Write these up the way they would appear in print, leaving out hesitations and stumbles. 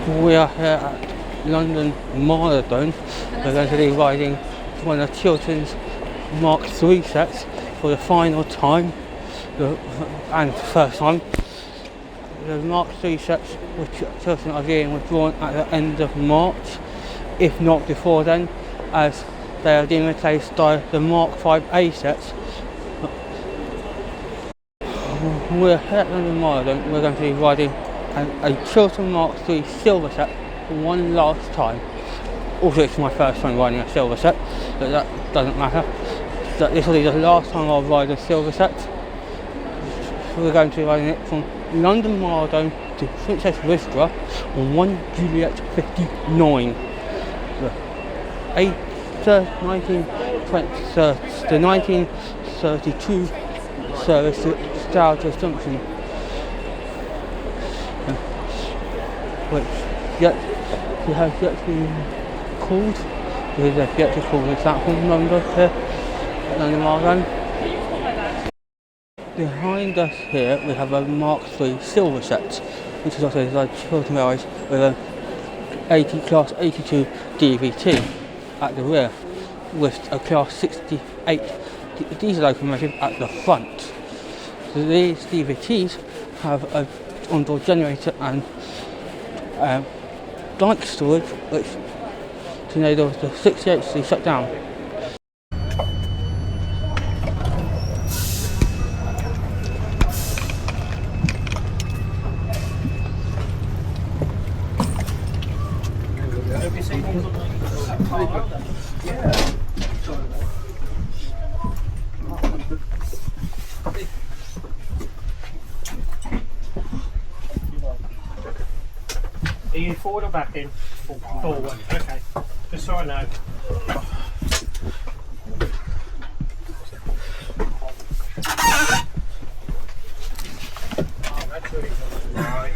We are here at London Marathon. We're going to be riding one of Chiltern's Mk3 sets for the final time, and the first time. The Mk3 sets which Chiltern are being withdrawn at the end of March, if not before then, as they are being replaced by the Mk5A sets. We're here at London Marathon. We're going to be riding a Chiltern Mk3 Sliver Set for one last time. Also, it's my first time riding a Sliver Set, but that doesn't matter. This will be the last time I'll ride a Sliver Set. We're going to be riding it from London Marathon to Princess Risborough on 1 Juliet 59. The 1932 service to Stadler Junction, which has yet to be called. We have yet to call the platform number here at London Marathon. Behind us here we have a Mk3 Sliver Set, which is also like Chiltern Railways with a class 82 DVT at the rear, with a class 68 diesel locomotive at the front. So these DVTs have an onboard generator and bike storage, which to enable the 68 to be shut down. Are you forward or back in? Forward. Okay. Just so I know. That's really right.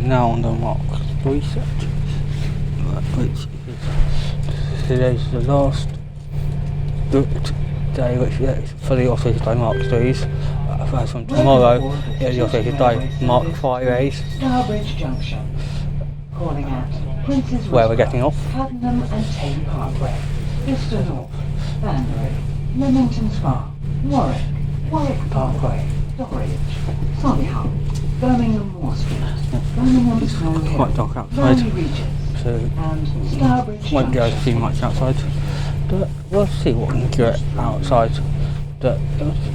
Now on the Mk3 set, which is today's the last booked day, which is fully operated by Mk3s. As from tomorrow, it will be operated by Mk5As. Starbridge Junction, calling at Princess Where we're getting off. Haddenham and Tame Parkway, Bristol North, Banbury, Leamington Spa, Warwick Parkway, Dorridge, Solihull, Birmingham Moor Street, Birmingham Snow Hill, Quite dark outside, so and Starbridge won't be able to see much outside, but we'll see what we can get outside. But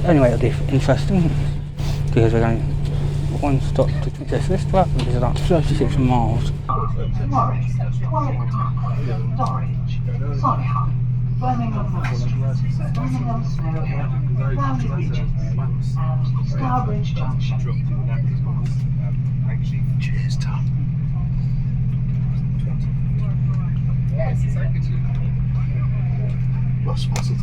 anyway, it'll be interesting because we're going one stop to Princess Risborough, which is about 36 miles. Warwick Parkway, Dorridge, Solihull, Birmingham Moor Street, Birmingham Snow Hill, Rowley Regis, and Starbridge Junction. Cheers, Tom. What's it?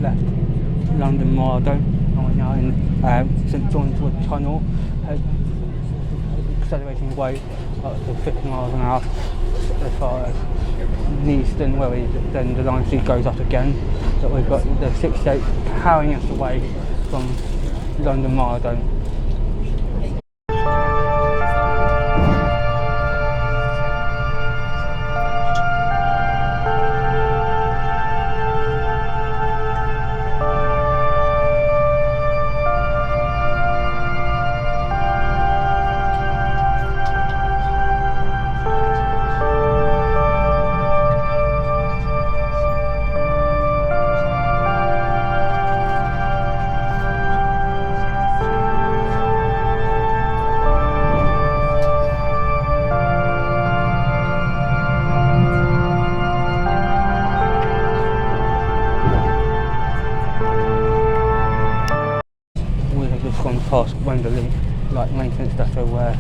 Left London Marathon, and we're now in St John's Wood Tunnel, accelerating away up to 50 miles an hour as far as Neaston, where then the line speed goes up again. But we've got the 68 carrying us away from London Marylebone. Gone past Wembley, like maintenance depot where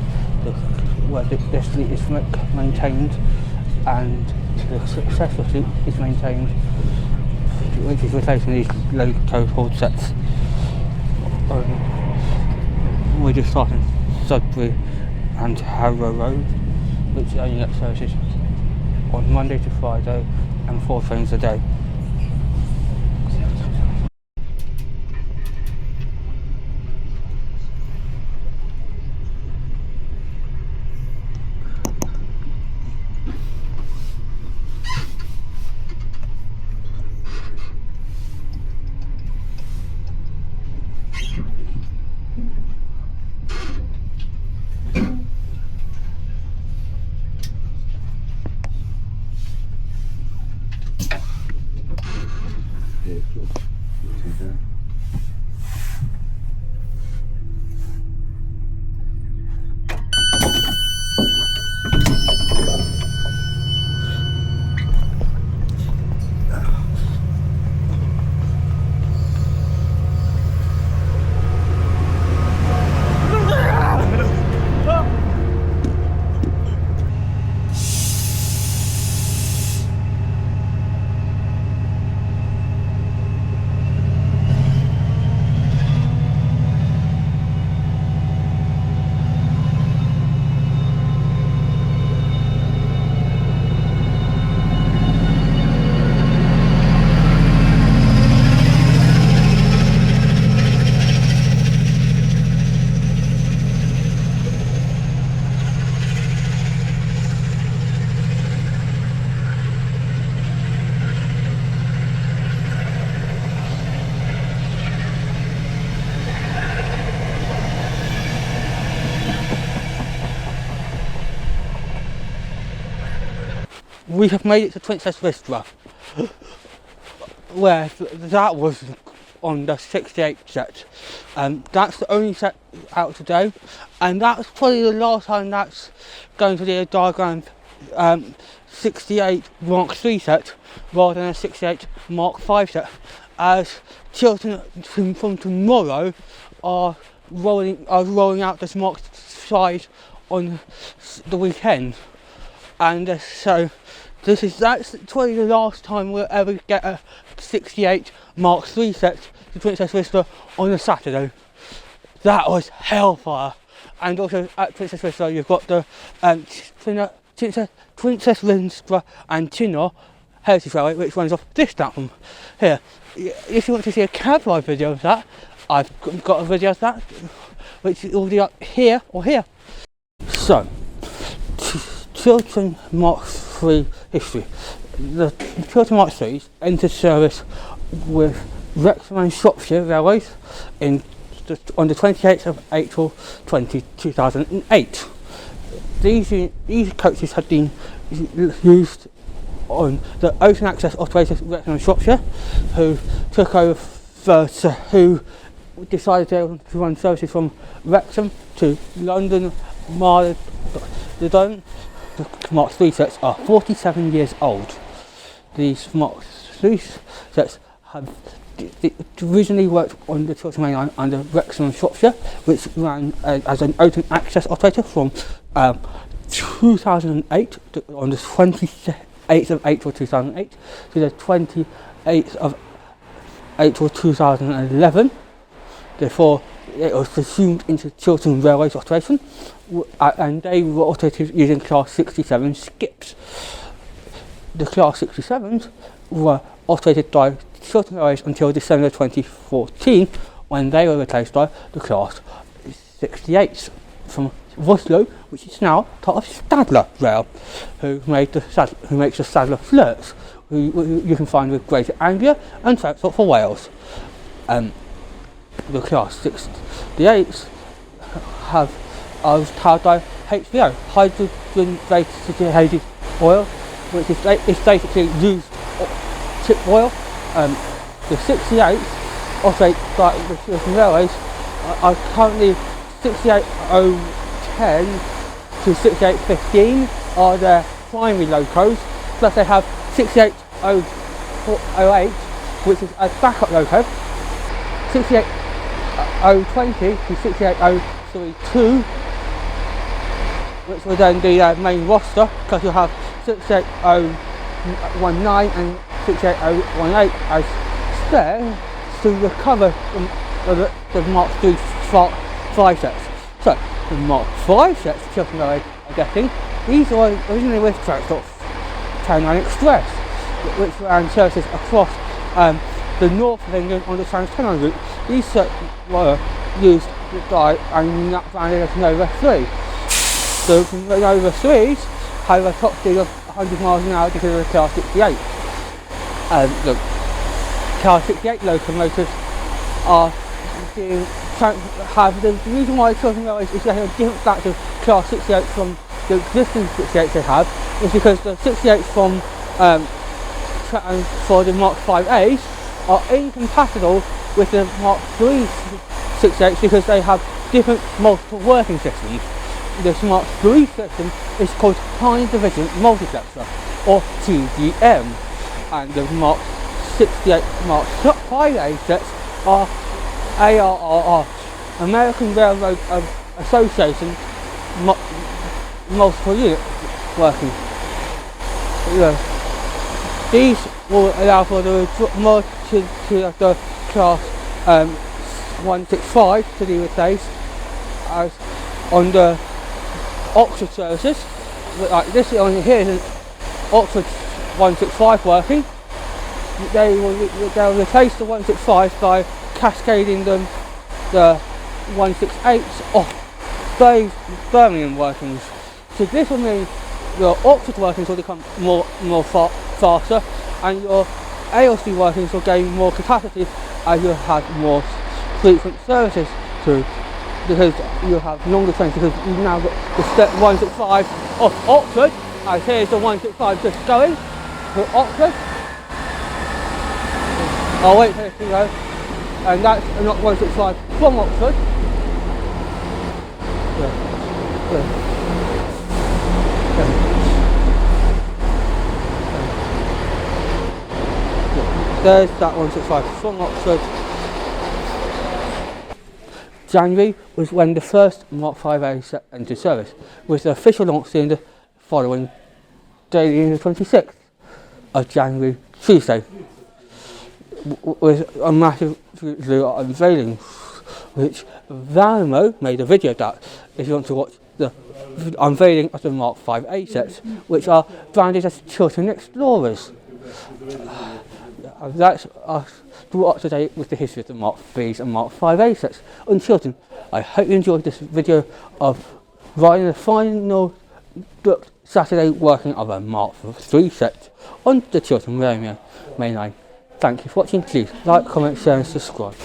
this fleet is maintained and the successful fleet is maintained, which is replacing these loco hold sets. We're just starting Sudbury and Harrow Road, which only get services on Monday to Friday and 4 trains a day. We have made it to Princess Ristra, where that was on the 68 set. That's the only set out today, and that's probably the last time that's going to be a diagram 68 Mk3 set rather than a 68 Mk5 set, as Chiltern from tomorrow are rolling out this Mk5 on the weekend, and so that's probably the last time we'll ever get a 68 Mk3 set to Princess Ristra on a Saturday. That was hellfire. And also at Princess Ristra you've got the Princess Ristra and Chinner Heritage Railway, which runs off this platform here. If you want to see a cab ride video of that, I've got a video of that, which is already up here or here. So, Chiltern Mk3 history. The Chiltern Mk3s entered service with Wrexham Shropshire Railways on the 28th of April 2008. These coaches had been used on the open access operators Wrexham Shropshire, who took over first, who decided to run services from Wrexham to London Marylebone. The Mk3 sets are 47 years old. These Mk3 sets have originally worked on the Chiltern Main Line under Wrexham Shropshire, which ran as an open access operator from 2008 on the 28th of April 2008 to the 28th of April 2011. Therefore, it was assumed into Chiltern Railways operation, and they were operated using Class 67 skips. The Class 67s were operated by Chiltern Railways until December 2014, when they were replaced by the Class 68s from Vossolh, which is now part of Stadler Rail, who makes the Stadler flirts, who you can find with Greater Anglia and Transport for Wales. The Class 68s are powered by HVO, hydrogen vaporized oil, which is basically used tip oil. The 68s operate by the Chiltern Railways are currently 68010 to 6815 are their primary locos, plus they have 68008, which is a backup loco, 68020 to 68032, which will then be their main roster, because you'll have 68019 and 68018 as spare to recover the Mark 3 5 sets. So, the Mark 5 sets Chiltern Railway are getting, these were originally with Transpennine Express, which ran services across the north of England on the Transpennine route. These sets were used by and branded as Nova3. So, the Nova3s have a top speed of 100 miles an hour because of the Class 68. The Class 68 locomotives are being the reason why Chiltern Railways is getting a different batch of Class 68 from the existing 68s they have is because the 68s from for the Mark 5As are incompatible with the Mark 3 68s because they have different multiple working systems. This Mark 3 system is called Time Division Multiplexer, or TDM, and the Mark 68 Mark 5A sets are ARRR, American Railroad Association multiple unit working. These will allow for the more to the Class 165 to be replaced as on the Oxford services. Like this one here is an Oxford 165 working. They'll replace the 165 by cascading them the 168s off Birmingham workings. So this will mean your Oxford workings will become faster, and your ALC workings will gain more capacity as you have more frequent services through, because you have longer trains, because you've now got the step 165 off Oxford, as here's the 165 just going to Oxford. I'll wait for this to go, and that's not 165 from Oxford. There's that 165 from Oxford. January was when the first Mark 5A set entered service, with the official launch in the following day, the 26th of January, Tuesday, with a massive unveiling, which Vossolh made a video of that, if you want to watch the unveiling of the Mark 5A sets, which are branded as Chiltern Explorers. That's us brought up to date with the history of the Mark 3s and Mark 5A sets on Chiltern. I hope you enjoyed this video of riding the final booked Saturday working of a Mark 3 set on the Chiltern Railway main line. Thank you for watching. Please like, comment, share and subscribe.